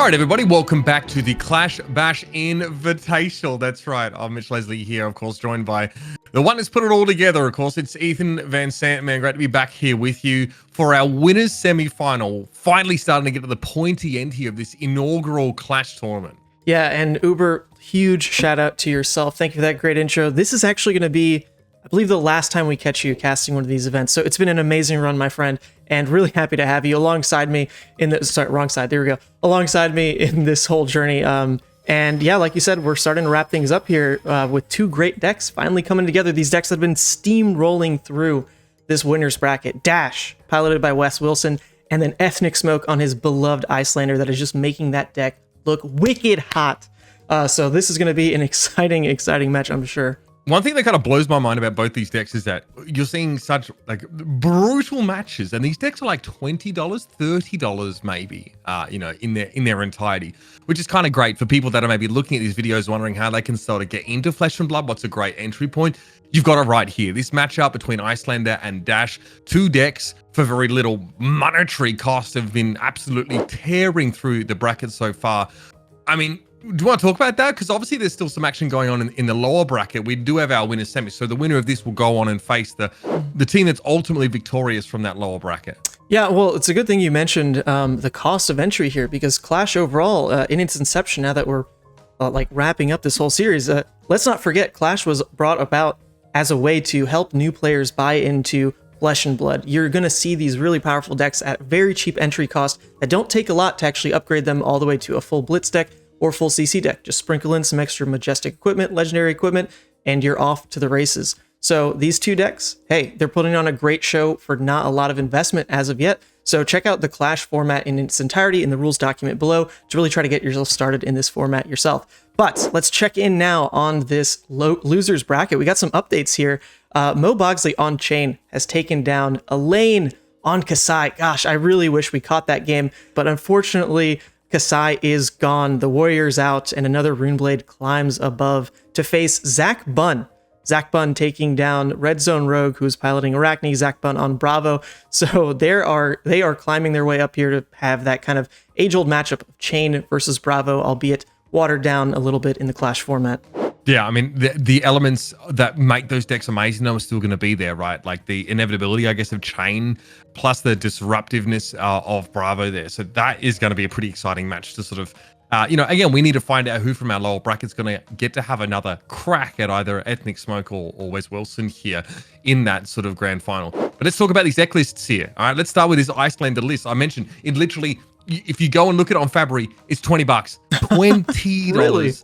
All right, everybody, welcome back to the Clash Bash Invitational. That's right. I'm Mitch Leslie here, of course, joined by the one that's put it all together, of course. It's Ethan Van Sant, man. Great to be back here with you for our winners semi-final. Finally starting to get to the pointy end here of this inaugural Clash tournament. Yeah, and Uber, huge shout out to yourself. Thank you for that great intro. This is actually going to be, I believe, the last time we catch you casting one of these events. So it's been an amazing run, my friend, and really happy to have you alongside me in the, sorry, wrong side. There we go. Alongside me in this whole journey. And yeah, like you said, we're starting to wrap things up here with two great decks finally coming together. These decks have been steamrolling through this winner's bracket. Dash, piloted by Wes Wilson, and then Ethnic Smoke on his beloved Iyslander that is just making that deck look wicked hot. So this is going to be an exciting match, I'm sure. One thing that kind of blows my mind about both these decks is that you're seeing such like brutal matches, and these decks are like $20, $30 maybe, in their entirety, which is kind of great for people that are maybe looking at these videos wondering how they can sort of get into Flesh and Blood. What's a great entry point? You've got it right here. This matchup between Iyslander and Dash, two decks for very little monetary cost, have been absolutely tearing through the bracket so far. I mean, do you want to talk about that? Because obviously there's still some action going on in the lower bracket. We do have our winners semi, so the winner of this will go on and face the team that's ultimately victorious from that lower bracket. Yeah, well, it's a good thing you mentioned the cost of entry here, because Clash overall, in its inception, now that we're like wrapping up this whole series, let's not forget Clash was brought about as a way to help new players buy into Flesh and Blood. You're going to see these really powerful decks at very cheap entry cost that don't take a lot to actually upgrade them all the way to a full Blitz deck or full CC deck. Just sprinkle in some extra majestic equipment, legendary equipment, and you're off to the races. So these two decks, hey, they're putting on a great show for not a lot of investment as of yet. So check out the Clash format in its entirety in the rules document below to really try to get yourself started in this format yourself. But let's check in now on this losers bracket. We got some updates here. Mo Bogsley on Chain has taken down Elaine on Kasai. Gosh, I really wish we caught that game, but unfortunately, Kasai is gone, the warrior's out, and another Runeblade climbs above to face Zach Bunn. Zach Bunn taking down Red Zone Rogue, who's piloting Arachne, Zach Bunn on Bravo. So they are climbing their way up here to have that kind of age-old matchup of Chain versus Bravo, albeit watered down a little bit in the Clash format. Yeah, I mean, the elements that make those decks amazing are still going to be there, right? Like the inevitability, I guess, of Chain, plus the disruptiveness of Bravo there. So that is going to be a pretty exciting match to sort of, again, we need to find out who from our lower bracket is going to get to have another crack at either Ethnic Smoke or Wes Wilson here in that sort of grand final. But let's talk about these deck lists here. All right, let's start with this Iyslander list. I mentioned it literally, if you go and look at it on Fabry, it's $20, $20. Really?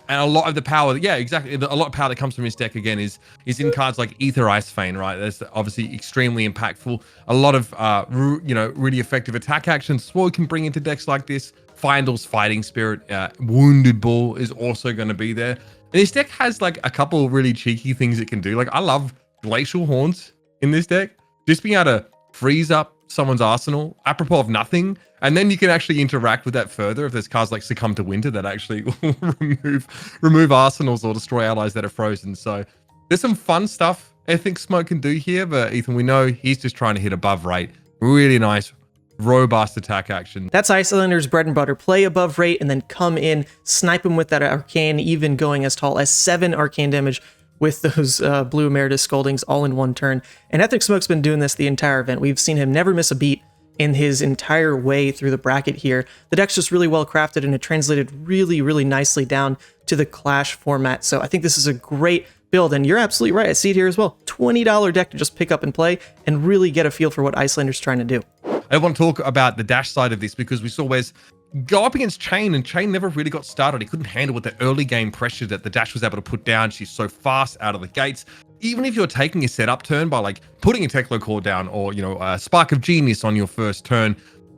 And a lot of the power, yeah, exactly. A lot of power that comes from this deck again is in cards like Ether Icefane, right? That's obviously extremely impactful. A lot of really effective attack actions Sword can bring into decks like this. Findle's Fighting Spirit, Wounded Bull is also going to be there. And this deck has like a couple of really cheeky things it can do. Like I love Glacial Horns in this deck. Just being able to freeze up someone's arsenal apropos of nothing, and then you can actually interact with that further if there's cards like Succumb to Winter that actually will remove arsenals or destroy allies that are frozen. So there's some fun stuff Ethnic Smoke can do here, but Ethan, we know he's just trying to hit above rate. Really nice robust attack action. That's Iyslander's bread and butter. Play above rate and then come in, snipe him with that arcane, even going as tall as 7 arcane damage with those blue Emeritus Scoldings all in one turn. And Ethnic Smoke's been doing this the entire event. We've seen him never miss a beat in his entire way through the bracket here. The deck's just really well crafted, and it translated really, really nicely down to the Clash format. So I think this is a great build, and you're absolutely right. I see it here as well. $20 deck to just pick up and play and really get a feel for what Iyslander's trying to do. I want to talk about the Dash side of this because we saw Wes go up against Chain, and Chain never really got started. He couldn't handle with the early game pressure that the Dash was able to put down. She's so fast out of the gates. Even if you're taking a setup turn by like putting a Teklo Core down or, a Spark of Genius on your first turn,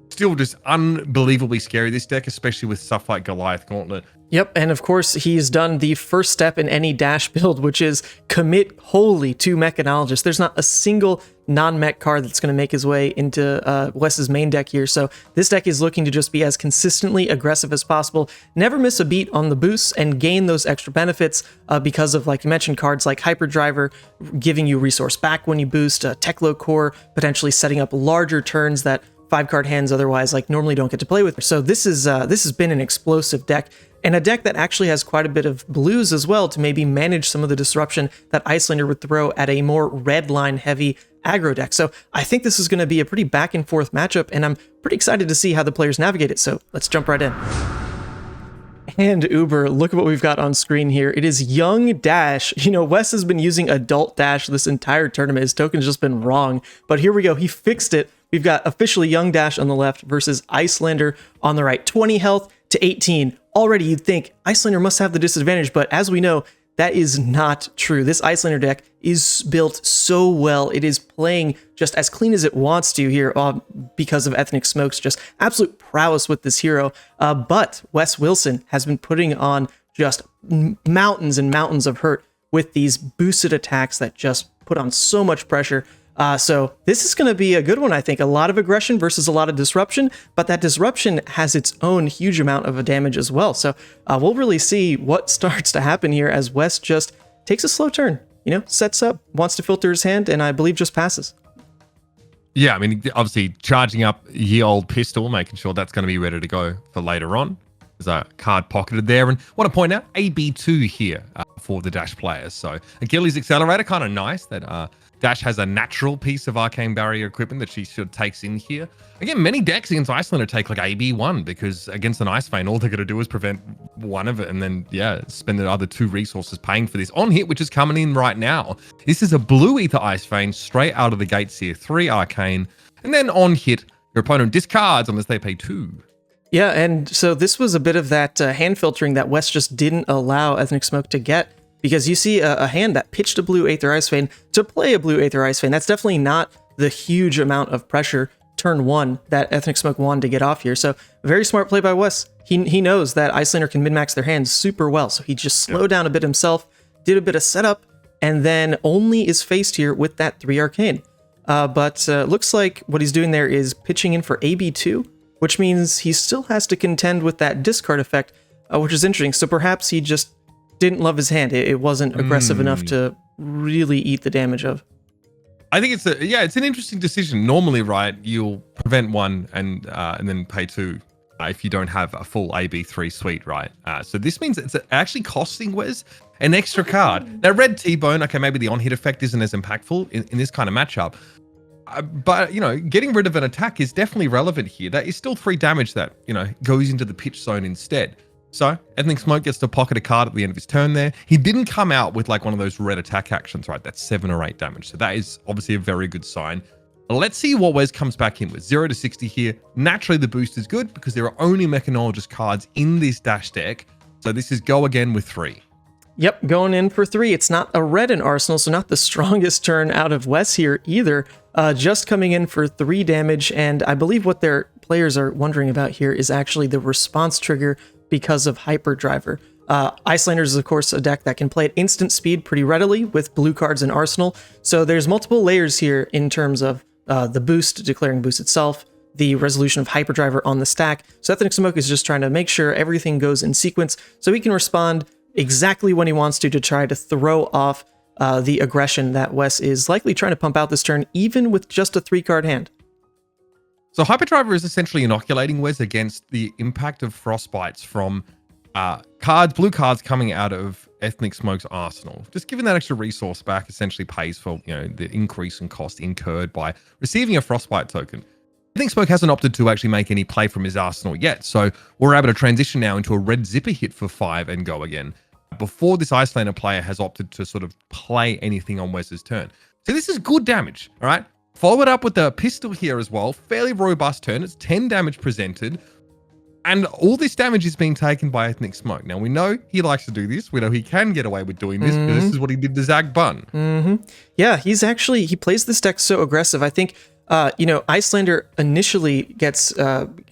still just unbelievably scary, this deck, especially with stuff like Goliath Gauntlet. Yep, and of course, he's done the first step in any Dash build, which is commit wholly to Mechanologist. There's not a single non-mech card that's going to make his way into Wes's main deck here, so this deck is looking to just be as consistently aggressive as possible, never miss a beat on the boosts, and gain those extra benefits because of, like you mentioned, cards like Hyperdriver giving you resource back when you boost, Teklo Core potentially setting up larger turns that 5-card hands otherwise like normally don't get to play with. So this has been an explosive deck, and a deck that actually has quite a bit of blues as well to maybe manage some of the disruption that Iyslander would throw at a more red line heavy aggro deck. So I think this is going to be a pretty back and forth matchup, and I'm pretty excited to see how the players navigate it. So let's jump right in. And Uber, look at what we've got on screen here. It is Young Dash. You know, Wes has been using Adult Dash this entire tournament. His token's just been wrong. But here we go. He fixed it. We've got officially Young Dash on the left versus Iyslander on the right. 20 health to 18. Already you'd think Iyslander must have the disadvantage, but as we know, that is not true. This Iyslander deck is built so well. It is playing just as clean as it wants to here because of Ethnic Smoke's just absolute prowess with this hero. But Wes Wilson has been putting on just mountains and mountains of hurt with these boosted attacks that just put on so much pressure. So this is going to be a good one, I think. A lot of aggression versus a lot of disruption, but that disruption has its own huge amount of damage as well. So we'll really see what starts to happen here as Wes just takes a slow turn, you know, sets up, wants to filter his hand, and I believe just passes. Yeah, I mean, obviously charging up ye old pistol, making sure that's going to be ready to go for later on. There's a card pocketed there, and want to point out AB2 here for the Dash players. So Achilles Accelerator, kind of nice that Dash has a natural piece of Arcane Barrier equipment that she should takes in here. Again, many decks against Iyslander take like AB1 because against an Ice Vein, all they're going to do is prevent one of it and then, yeah, spend the other 2 resources paying for this. On hit, which is coming in right now. This is a blue Ether Ice Vein straight out of the gates here. 3 Arcane. And then on hit, your opponent discards unless they pay 2. Yeah, and so this was a bit of that hand filtering that Wes just didn't allow Ethnic Smoke to get. Because you see a hand that pitched a blue Aether Ice Vein to play a blue Aether Ice Vein. That's definitely not the huge amount of pressure turn 1 that Ethnic Smoke wanted to get off here. So very smart play by Wes. He knows that Iyslander can min-max their hands super well. So he just slowed down a bit himself, did a bit of setup, and then only is faced here with that 3 Arcane. But looks like what he's doing there is pitching in for AB2, which means he still has to contend with that discard effect, which is interesting. So perhaps he just didn't love his hand. It wasn't aggressive enough to really eat the damage of. I think it's an interesting decision. Normally, right, you'll prevent 1 and then pay 2 if you don't have a full AB3 suite, right? So this means it's actually costing Wes an extra card. Now, Red T-Bone, okay, maybe the on-hit effect isn't as impactful in this kind of matchup. But, you know, getting rid of an attack is definitely relevant here. That is still 3 damage that, you know, goes into the pitch zone instead. So, Ethnic Smoke gets to pocket a card at the end of his turn there. He didn't come out with like one of those red attack actions, right? That's 7 or 8 damage. So that is obviously a very good sign. Let's see what Wes comes back in with. 0 to 60 here. Naturally, the boost is good because there are only Mechanologist cards in this Dash deck. So this is go again with 3. Yep, going in for 3. It's not a red in Arsenal, so not the strongest turn out of Wes here either. Just coming in for 3 damage, and I believe what their players are wondering about here is actually the response trigger because of Hyperdriver. Iyslander is, of course, a deck that can play at instant speed pretty readily with blue cards in Arsenal. So there's multiple layers here in terms of the boost, declaring boost itself, the resolution of Hyperdriver on the stack. So Ethnic Smoke is just trying to make sure everything goes in sequence so he can respond exactly when he wants to try to throw off the aggression that Wes is likely trying to pump out this turn, even with just a 3-card hand. So Hyperdriver is essentially inoculating Wes against the impact of Frostbites from blue cards coming out of Ethnic Smoke's arsenal. Just giving that extra resource back essentially pays for, you know, the increase in cost incurred by receiving a Frostbite token. Ethnic Smoke hasn't opted to actually make any play from his arsenal yet, so we're able to transition now into a red zipper hit for 5 and go again, before this Iyslander player has opted to sort of play anything on Wes's turn. So this is good damage, all right? Follow it up with the pistol here as well. Fairly robust turn. It's 10 damage presented. And all this damage is being taken by Ethnic Smoke. Now, we know he likes to do this. We know he can get away with doing this because this is what he did to Zag Bun. Yeah, he plays this deck so aggressive. I think, Iyslander initially gets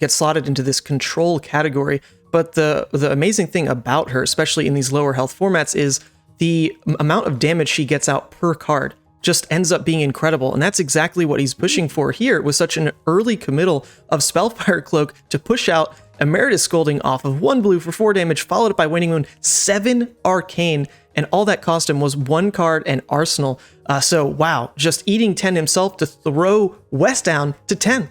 slotted into this control category. But the amazing thing about her, especially in these lower health formats, is the amount of damage she gets out per card just ends up being incredible. And that's exactly what he's pushing for here with such an early committal of Spellfire Cloak to push out Emeritus Scolding off of 1 blue for 4 damage, followed up by Waning Moon, 7 Arcane, and all that cost him was 1 card and Arsenal. So wow, just eating 10 himself to throw Wes down to 10.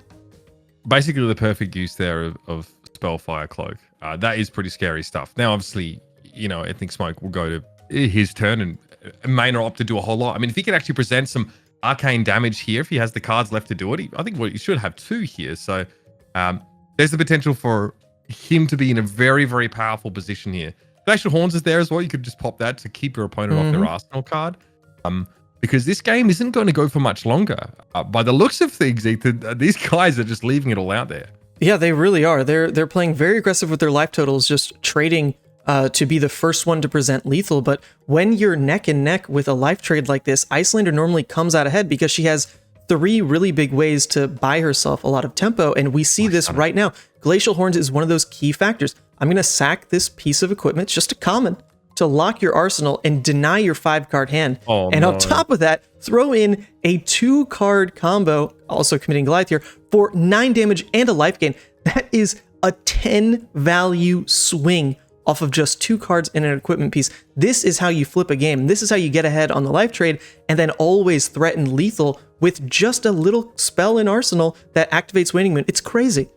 basically the perfect use there of Spellfire Cloak. That is pretty scary stuff. Now, obviously, Ethnic Smoke will go to his turn and may not opt to do a whole lot. I mean, if he can actually present some arcane damage here, if he has the cards left to do it, I think he should have 2 here. So there's the potential for him to be in a very, very powerful position here. Glacial Horns is there as well. You could just pop that to keep your opponent off their arsenal card. Because this game isn't going to go for much longer. By the looks of things, Ethan, these guys are just leaving it all out there. Yeah, they really are. They're playing very aggressive with their life totals, just trading to be the first one to present lethal. But when you're neck and neck with a life trade like this, Iyslander normally comes out ahead because she has 3 really big ways to buy herself a lot of tempo. And we see this right now. Glacial Horns is one of those key factors. I'm going to sack this piece of equipment, it's just a common, to lock your arsenal and deny your 5-card hand. And on top of that, throw in a 2-card combo, also committing Goliath here, for 9 damage and a life gain. That is a 10 value swing off of just 2 cards and an equipment piece. This is how you flip a game. This is how you get ahead on the life trade and then always threaten lethal with just a little spell in arsenal that activates Waning Moon. It's crazy.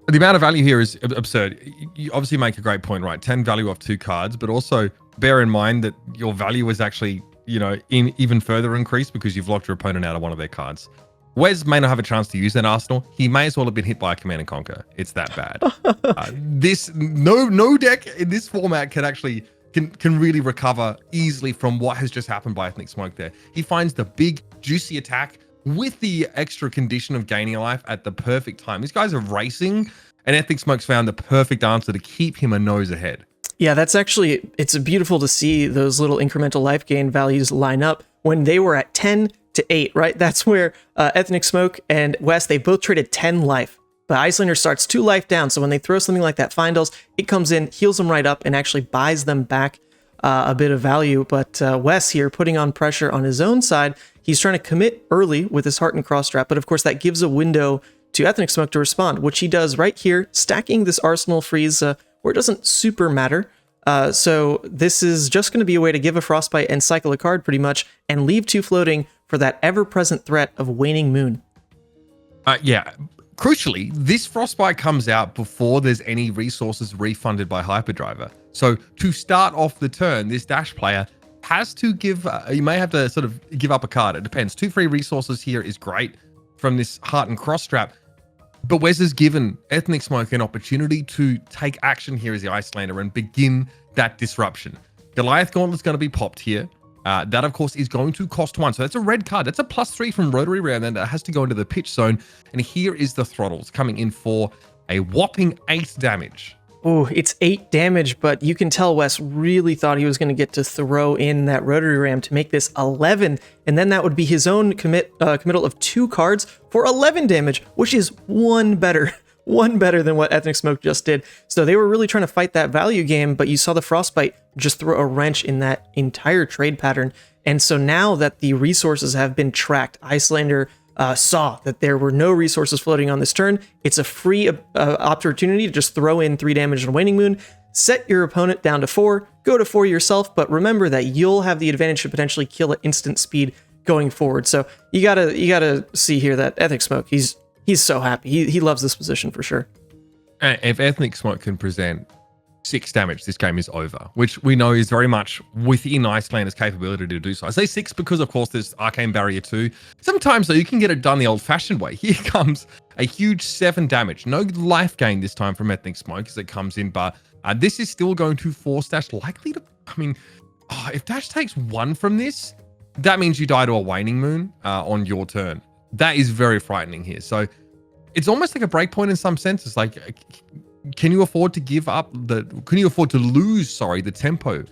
The amount of value here is absurd. You obviously make a great point, right? 10 value off 2 cards, but also bear in mind that your value is actually, even further increased because you've locked your opponent out of one of their cards. Wes may not have a chance to use that arsenal. He may as well have been hit by a Command and Conquer. It's that bad. No deck in this format can really recover easily from what has just happened by Ethnic Smoke there. He finds the big juicy attack with the extra condition of gaining a life at the perfect time. These guys are racing, and Ethnic Smoke's found the perfect answer to keep him a nose ahead. Yeah, it's beautiful to see those little incremental life gain values line up when they were at 10 to 8, right? That's where Ethnic Smoke and West, they both traded 10 life. But Iyslander starts 2 life down, so when they throw something like that Findles, it comes in, heals them right up, and actually buys them back a bit of value. But Wes here putting on pressure on his own side. He's trying to commit early with his Heart and Cross Trap, but of course that gives a window to Ethnic Smoke to respond, which he does right here, stacking this Arsenal freeze where it doesn't super matter. So this is just going to be a way to give a Frostbite and cycle a card pretty much, and leave 2 floating for that ever-present threat of Waning Moon. Yeah. Crucially, this Frostbite comes out before there's any resources refunded by Hyperdriver. So to start off the turn, this Dash player has to give, you may have to sort of give up a card. It depends. 2 free resources here is great from this Heart and Cross Trap. But Wes has given Ethnic Smoke an opportunity to take action here as the Iyslander and begin that disruption. Goliath Gauntlet's going to be popped here. That, of course, is going to cost 1. So that's a red card. That's a +3 from Rotary Round, and that has to go into the pitch zone. And here is the Throttles coming in for a whopping 8 damage. Oh, it's 8 damage, but you can tell Wes really thought he was going to get to throw in that Rotary Ram to make this 11, and then that would be his own committal of 2 cards for 11 damage, which is one better than what Ethnic Smoke just did. So they were really trying to fight that value game, but you saw the Frostbite just throw a wrench in that entire trade pattern. And so now that the resources have been tracked, Iyslander saw that there were no resources floating on this turn. It's a free opportunity to just throw in 3 damage on Waning Moon, set your opponent down to 4, go to 4 yourself, but remember that you'll have the advantage to potentially kill at instant speed going forward. So you gotta see here that Ethnic Smoke, he's so happy. He loves this position for sure. If Ethnic Smoke can present 6 damage, this game is over, which we know is very much within Iyslander's capability to do so. I say 6 because, of course, there's Arcane Barrier 2. Sometimes, though, you can get it done the old-fashioned way. Here comes a huge 7 damage. No life gain this time from Ethnic Smoke as it comes in, but this is still going to force Dash likely to... I mean, if Dash takes 1 from this, that means you die to a Waning Moon on your turn. That is very frightening here. So it's almost like a breakpoint in some sense. It's like... Can you afford to lose the tempo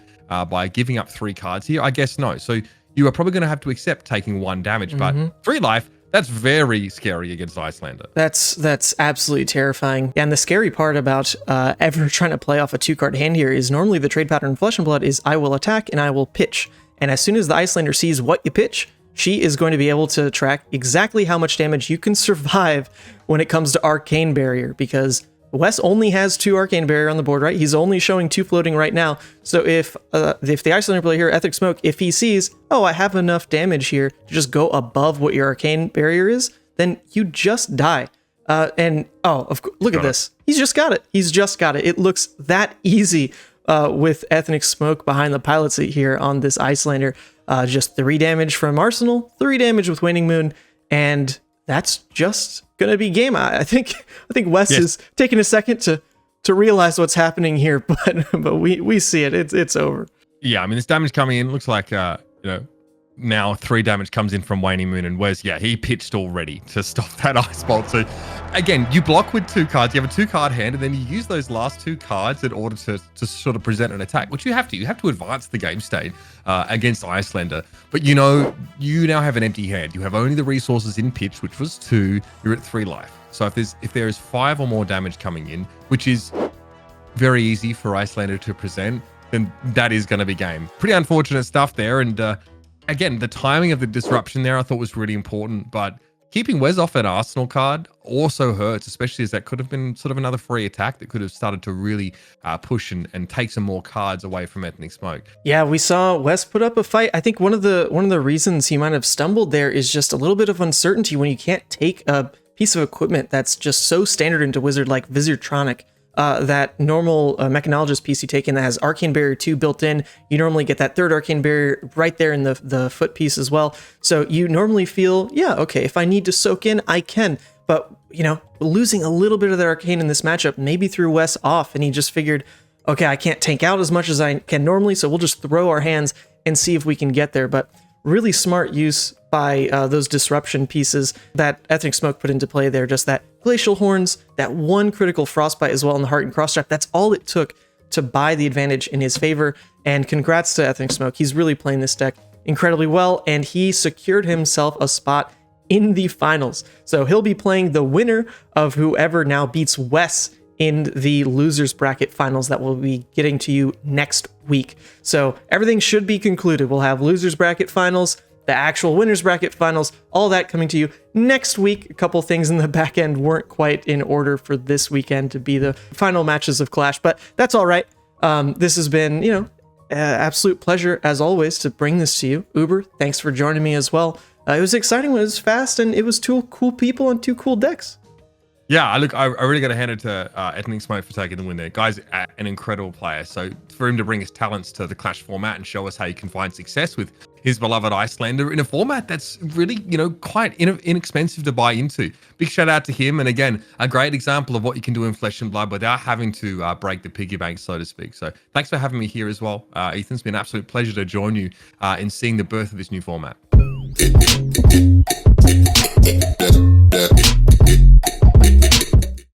by giving up 3 cards here? I guess no. So you are probably going to have to accept taking 1 damage, but 3 life, that's very scary against Iyslander. That's absolutely terrifying. And the scary part about ever trying to play off a 2-card hand here is normally the trade pattern in Flesh and Blood is I will attack and I will pitch. And as soon as the Iyslander sees what you pitch, she is going to be able to track exactly how much damage you can survive when it comes to Arcane Barrier, because Wes only has 2 Arcane Barrier on the board, right? He's only showing 2 floating right now. So if the Iyslander player here, Ethnic Smoke, if he sees, oh, I have enough damage here to just go above what your Arcane Barrier is, then you just die. And look at this. He's just got it. He's just got it. It looks that easy with Ethnic Smoke behind the pilot seat here on this Iyslander. Just 3 damage from Arsenal, 3 damage with Waning Moon, and that's just gonna be game. I think Wes is taking a second to realize what's happening here, but we see it. It's over. Yeah, I mean, this damage coming in looks like now 3 damage comes in from Waning Moon, and Wes, he pitched already to stop that Ice Bolt. So again, you block with 2 cards, you have a 2-card hand, and then you use those last 2 cards in order to sort of present an attack, which you have to advance the game state against Iyslander. But you now have an empty hand. You have only the resources in pitch, which was 2. You're at 3 life. So if there is 5 or more damage coming in, which is very easy for Iyslander to present, then that is going to be game. Pretty unfortunate stuff there, and again, the timing of the disruption there I thought was really important, but keeping Wes off an Arsenal card also hurts, especially as that could have been sort of another free attack that could have started to really push and take some more cards away from Ethnic Smoke. Yeah, we saw Wes put up a fight. I think one of the reasons he might have stumbled there is just a little bit of uncertainty when you can't take a piece of equipment that's just so standard into Wizard like Visirtronic. That normal Mechanologist piece you take in that has Arcane Barrier 2 built in. You normally get that 3rd Arcane Barrier right there in the foot piece as well. So you normally feel, okay, if I need to soak in, I can. But, losing a little bit of the Arcane in this matchup maybe threw Wes off, and he just figured, okay, I can't tank out as much as I can normally, so we'll just throw our hands and see if we can get there. But really smart use by those disruption pieces that Ethnic Smoke put into play there. Just that Glacial Horns, that 1 critical Frostbite as well in the Heart and Cross-Trap. That's all it took to buy the advantage in his favor. And congrats to Ethnic Smoke. He's really playing this deck incredibly well, and he secured himself a spot in the finals. So he'll be playing the winner of whoever now beats Wes in the losers bracket finals that we'll be getting to you next week. So everything should be concluded. We'll have losers bracket finals, the actual winners bracket finals, all that coming to you next week. A couple things in the back end weren't quite in order for this weekend to be the final matches of Clash, but that's all right. This has been, absolute pleasure as always to bring this to you. Uber, thanks for joining me as well. It was exciting when it was fast, and it was 2 cool people and 2 cool decks. Yeah, I really got to hand it to Ethnic Smoke for taking the win there. Guy's an incredible player. So for him to bring his talents to the Clash format and show us how you can find success with his beloved Iyslander in a format that's really, quite inexpensive to buy into. Big shout out to him. And again, a great example of what you can do in Flesh and Blood without having to break the piggy bank, so to speak. So thanks for having me here as well, Ethan. It's been an absolute pleasure to join you in seeing the birth of this new format.